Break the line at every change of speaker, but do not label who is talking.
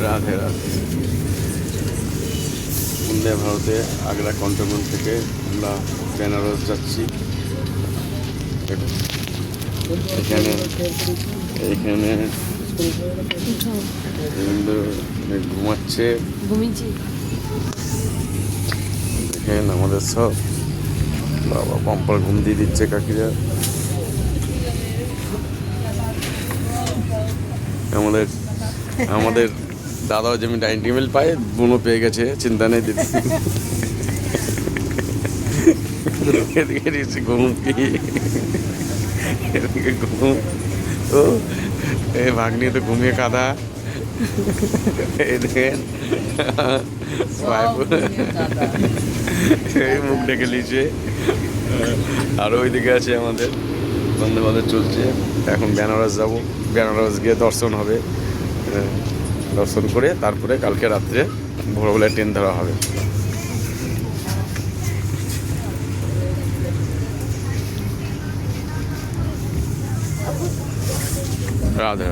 রাধে রাধে। বন্দে ভারতে আগ্রা কন্টোনমেন্ট থেকে আমরা বেনারস যাচ্ছি। এখানে এখানে ঘুমাচ্ছে, দেখেন আমাদের সব বাবা পাম্পার ঘুম দিয়ে দিচ্ছে কাকিরা। আমাদের আমাদের দাদাও যেমন ডাইনিং টেবিল পায়, বোনও পেয়ে গেছে, চিন্তা নেই দিদি। এদিকে দিচ্ছি ঘুম কি, এদিকে ঘুম। ও এই ভাগ্নি তো ঘুমিয়ে কাদা। এই দেখেন এই মুখ ডেকে নিয়েছে। আর ওইদিকে আছে আমাদের বন্দে ভারত চলছে। এখন বেনারস যাব, বেনারস গিয়ে দর্শন হবে, দর্শন করে তারপরে কালকে রাত্রে ভোরবেলায় ট্রেন ধরা হবে। রাধে।